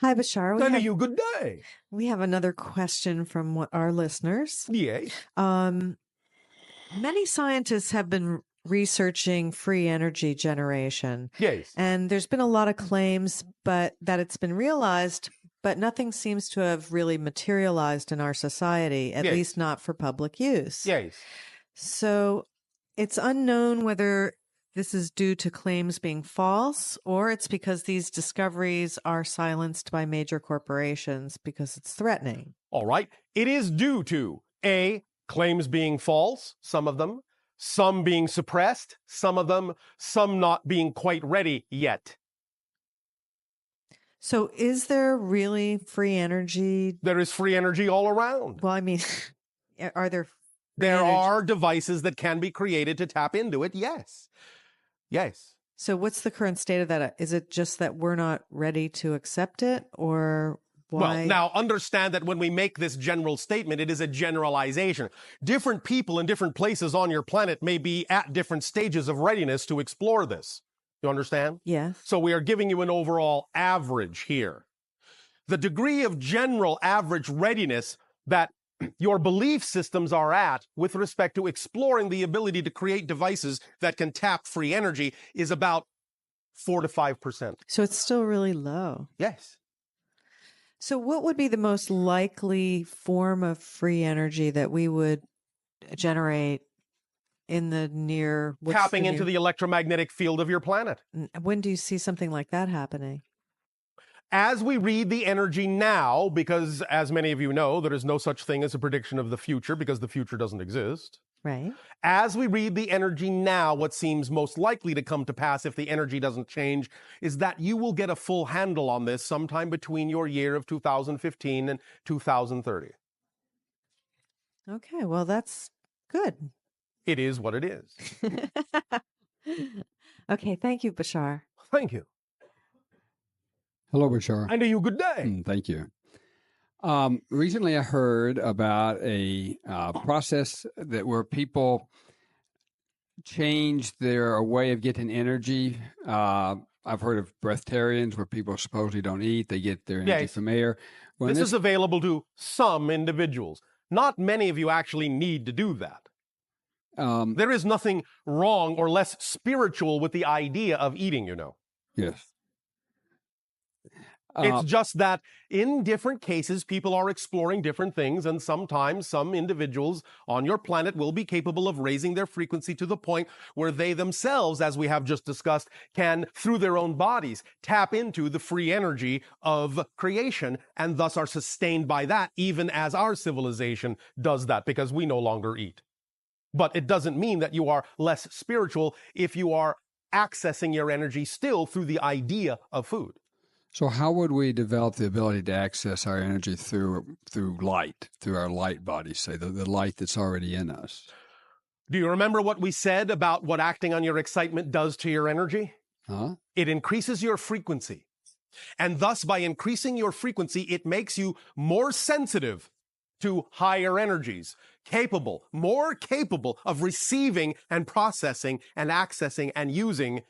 Hi, Bashar. Then you good day. We have another question from our listeners. Yay. Many scientists have been researching free energy generation. Yes. And there's been a lot of claims that it's been realized, but nothing seems to have really materialized in our society, at least not for public use. Yes. So it's unknown whether this is due to claims being false, or it's because these discoveries are silenced by major corporations because it's threatening. All right. It is due to A, claims being false, some of them, some being suppressed, some of them, some not being quite ready yet. So is there really free energy? There is free energy all around. Well, I mean, are there? There are devices that can be created to tap into it. Yes. Yes. So what's the current state of that? Is it just that we're not ready to accept it, or why? Well, now understand that when we make this general statement, it is a generalization. Different people in different places on your planet may be at different stages of readiness to explore this. You understand? Yes. So we are giving you an overall average here. The degree of general average readiness that your belief systems are at with respect to exploring the ability to create devices that can tap free energy is about 4 to 5%. So it's still really low. Yes. So what would be the most likely form of free energy that we would generate in the near... Tapping into the electromagnetic field of your planet. When do you see something like that happening? As we read the energy now, because as many of you know, there is no such thing as a prediction of the future because the future doesn't exist. Right. As we read the energy now, what seems most likely to come to pass if the energy doesn't change is that you will get a full handle on this sometime between your year of 2015 and 2030. Okay, well, that's good. It is what it is. Okay, thank you, Bashar. Thank you. Hello, Bashar. And you good day. Thank you. Recently, I heard about a process where people change their way of getting energy. I've heard of breatharians where people supposedly don't eat. They get their energy from air. This is available to some individuals. Not many of you actually need to do that. There is nothing wrong or less spiritual with the idea of eating, you know. Yes. It's just that in different cases, people are exploring different things, and sometimes some individuals on your planet will be capable of raising their frequency to the point where they themselves, as we have just discussed, can, through their own bodies, tap into the free energy of creation, and thus are sustained by that, even as our civilization does that, because we no longer eat. But it doesn't mean that you are less spiritual if you are accessing your energy still through the idea of food. So how would we develop the ability to access our energy through light, through our light body, say, the light that's already in us? Do you remember what we said about what acting on your excitement does to your energy? Huh? It increases your frequency. And thus, by increasing your frequency, it makes you more sensitive to higher energies, more capable of receiving and processing and accessing and using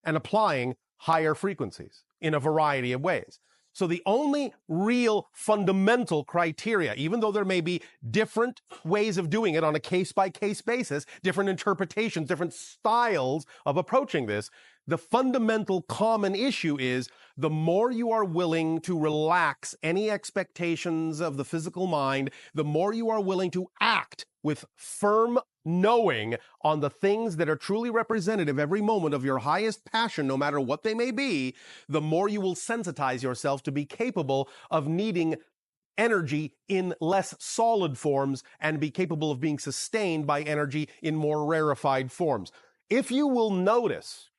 and applying higher frequencies in a variety of ways. So the only real fundamental criteria, even though there may be different ways of doing it on a case-by-case basis, different interpretations, different styles of approaching this, the fundamental common issue is the more you are willing to relax any expectations of the physical mind, the more you are willing to act with firm knowing on the things that are truly representative every moment of your highest passion, no matter what they may be, the more you will sensitize yourself to be capable of needing energy in less solid forms and be capable of being sustained by energy in more rarefied forms. If you will notice,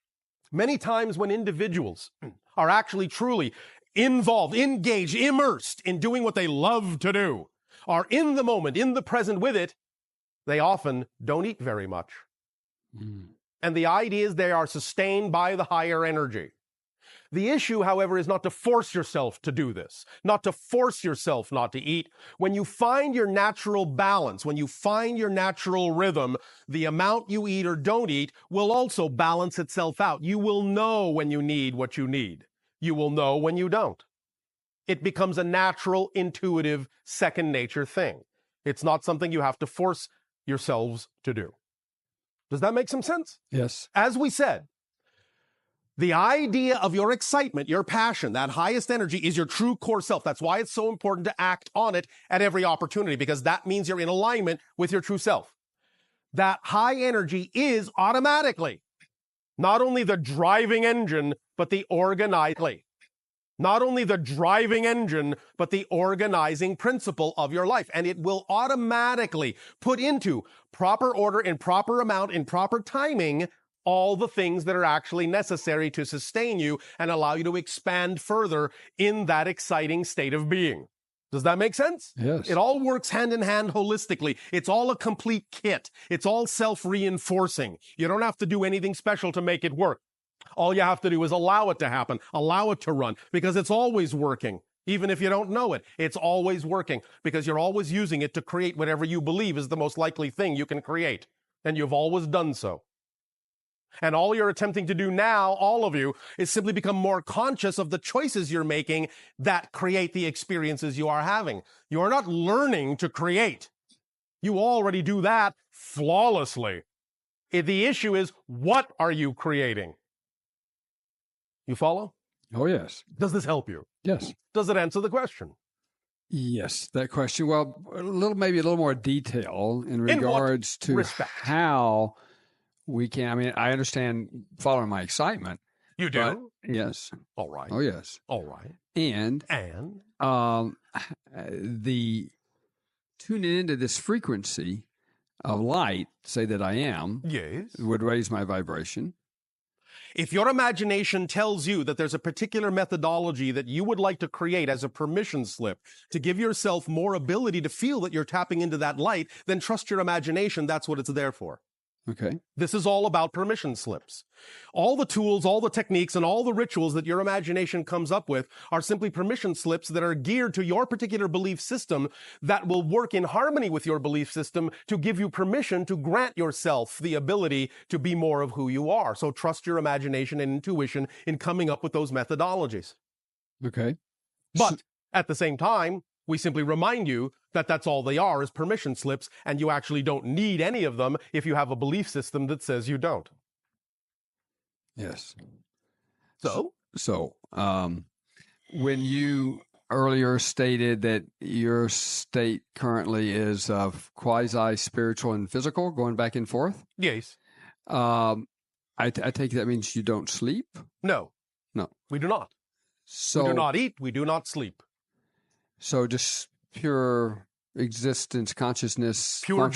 many times when individuals are actually truly involved, engaged, immersed in doing what they love to do, are in the moment, in the present with it, they often don't eat very much. And the idea is they are sustained by the higher energy. The issue, however, is not to force yourself to do this, not to force yourself not to eat. When you find your natural balance, when you find your natural rhythm, the amount you eat or don't eat will also balance itself out. You will know when you need what you need. You will know when you don't. It becomes a natural, intuitive, second nature thing. It's not something you have to force yourselves to do. Does that make some sense? Yes. As we said, the idea of your excitement, your passion, that highest energy is your true core self. That's why it's so important to act on it at every opportunity, because that means you're in alignment with your true self. That high energy is automatically not only the driving engine, but the organizing. Not only the driving engine, but the organizing principle of your life. And it will automatically put into proper order, in proper amount, in proper timing, all the things that are actually necessary to sustain you and allow you to expand further in that exciting state of being. Does that make sense? Yes. It all works hand in hand holistically. It's all a complete kit. It's all self-reinforcing. You don't have to do anything special to make it work. All you have to do is allow it to happen, allow it to run, because it's always working. Even if you don't know it, it's always working, because you're always using it to create whatever you believe is the most likely thing you can create. And you've always done so. And all you're attempting to do now, all of you, is simply become more conscious of the choices you're making that create the experiences you are having. You are not learning to create. You already do that flawlessly. The issue is, what are you creating? You follow? Oh, yes. Does this help you? Yes. Does it answer the question? Yes, that question. Well, maybe a little more detail in regards to respect? how we can. I mean, I understand following my excitement. You do? Yes. All right. Oh, yes. All right. And the tuning into this frequency of light, say that I am, yes, would raise my vibration. If your imagination tells you that there's a particular methodology that you would like to create as a permission slip to give yourself more ability to feel that you're tapping into that light, then trust your imagination. That's what it's there for. Okay. This is all about permission slips. All the tools, all the techniques, and all the rituals that your imagination comes up with are simply permission slips that are geared to your particular belief system that will work in harmony with your belief system to give you permission to grant yourself the ability to be more of who you are. So trust your imagination and intuition in coming up with those methodologies. Okay. But at the same time, we simply remind you that that's all they are, is permission slips, and you actually don't need any of them if you have a belief system that says you don't. Yes. So, when you earlier stated that your state currently is of quasi-spiritual and physical, going back and forth? yes. I take that means you don't sleep? No. No. We do not. So, we do not eat. We do not sleep. So just pure existence, consciousness, pure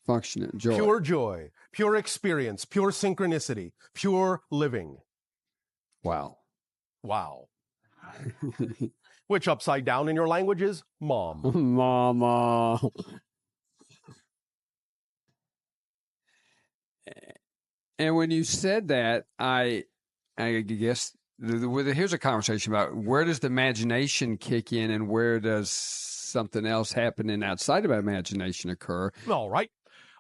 functioning, joy. Pure joy, pure experience, pure synchronicity, pure living. Wow. Wow. Which upside down in your language is mom. Mama. And when you said that, I guess here's a conversation about where does the imagination kick in and where does something else happening outside of imagination occur? All right.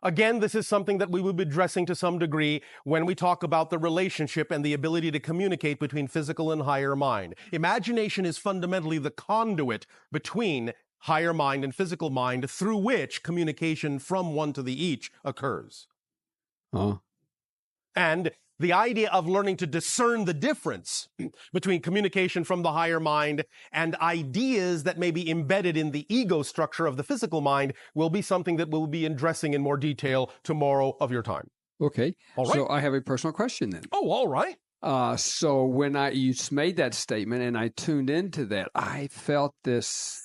Again, this is something that we will be addressing to some degree when we talk about the relationship and the ability to communicate between physical and higher mind. Imagination is fundamentally the conduit between higher mind and physical mind through which communication from one to the each occurs. And the idea of learning to discern the difference between communication from the higher mind and ideas that may be embedded in the ego structure of the physical mind will be something that we'll be addressing in more detail tomorrow of your time. Okay. All right. So I have a personal question then. Oh, all right. So when you made that statement and I tuned into that, I felt this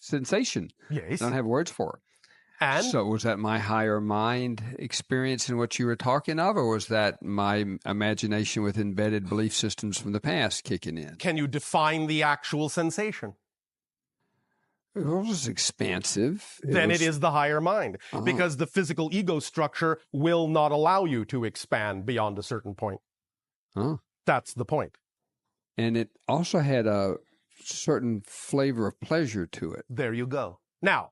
sensation. Yes. I don't have words for it. And so was that my higher mind experience in what you were talking of, or was that my imagination with embedded belief systems from the past kicking in? Can you define the actual sensation? It was expansive. Then it is the higher mind, because the physical ego structure will not allow you to expand beyond a certain point. That's the point. And it also had a certain flavor of pleasure to it. There you go. Now,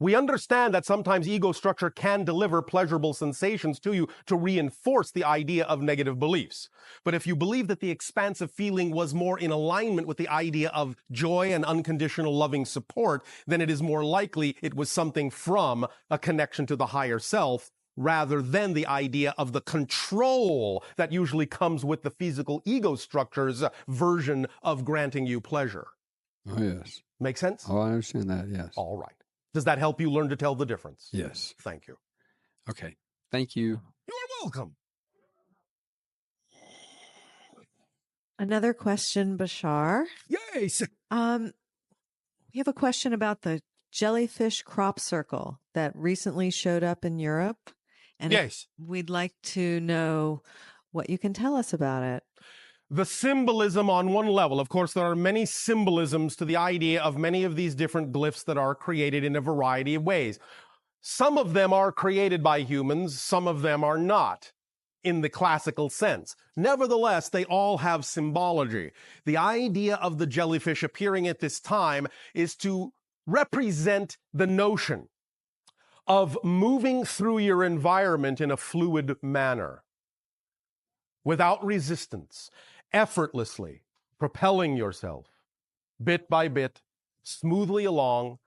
We understand that sometimes ego structure can deliver pleasurable sensations to you to reinforce the idea of negative beliefs. But if you believe that the expansive feeling was more in alignment with the idea of joy and unconditional loving support, then it is more likely it was something from a connection to the higher self, rather than the idea of the control that usually comes with the physical ego structure's version of granting you pleasure. Oh, yes. Make sense? Oh, I understand that, yes. All right. Does that help you learn to tell the difference? Yes. Thank you. Okay. Thank you. You're welcome. Another question, Bashar. Yes. We have a question about the jellyfish crop circle that recently showed up in Europe. And Yes. we'd like to know what you can tell us about it. The symbolism on one level, of course, there are many symbolisms to the idea of many of these different glyphs that are created in a variety of ways. Some of them are created by humans, some of them are not in the classical sense. Nevertheless, they all have symbology. The idea of the jellyfish appearing at this time is to represent the notion of moving through your environment in a fluid manner, without resistance, effortlessly propelling yourself bit by bit, smoothly along.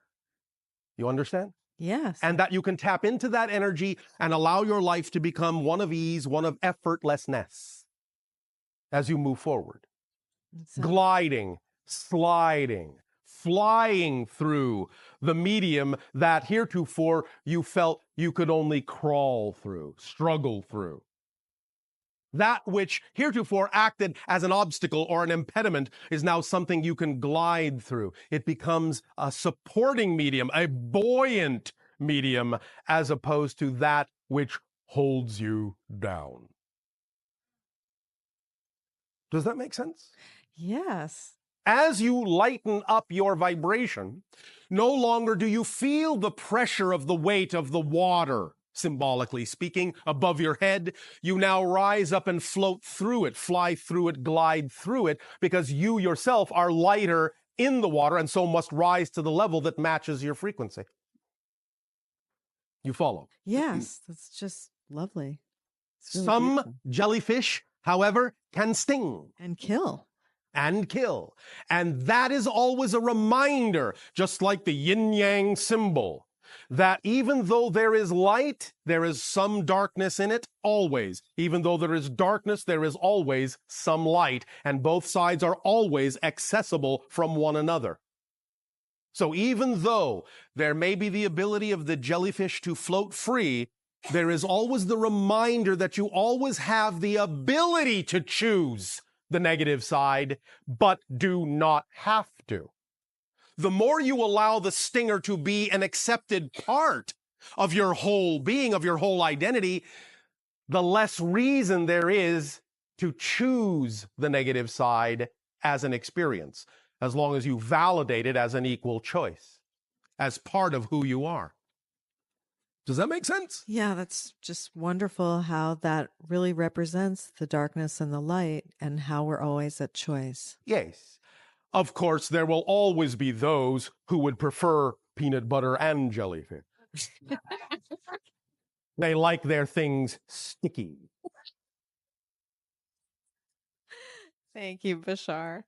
You understand? Yes. And that you can tap into that energy and allow your life to become one of ease, one of effortlessness as you move forward. Gliding, sliding, flying through the medium that heretofore you felt you could only crawl through, struggle through. That which heretofore acted as an obstacle or an impediment is now something you can glide through. It becomes a supporting medium, a buoyant medium, as opposed to that which holds you down. Does that make sense? Yes. As you lighten up your vibration, no longer do you feel the pressure of the weight of the water, symbolically speaking, above your head. You now rise up and float through it, fly through it, glide through it, because you yourself are lighter in the water and so must rise to the level that matches your frequency. You follow? Yes. That's just lovely. It's really Some beautiful. jellyfish, however, can sting. And kill. And kill. And that is always a reminder, just like the yin-yang symbol, that even though there is light, there is some darkness in it, always. Even though there is darkness, there is always some light, and both sides are always accessible from one another. So even though there may be the ability of the jellyfish to float free, there is always the reminder that you always have the ability to choose the negative side, but do not have to. The more you allow the stinger to be an accepted part of your whole being, of your whole identity, the less reason there is to choose the negative side as an experience, as long as you validate it as an equal choice, as part of who you are. Does that make sense? Yeah, that's just wonderful how that really represents the darkness and the light and how we're always at choice. Yes. Of course, there will always be those who would prefer peanut butter and jellyfish. They like their things sticky. Thank you, Bashar.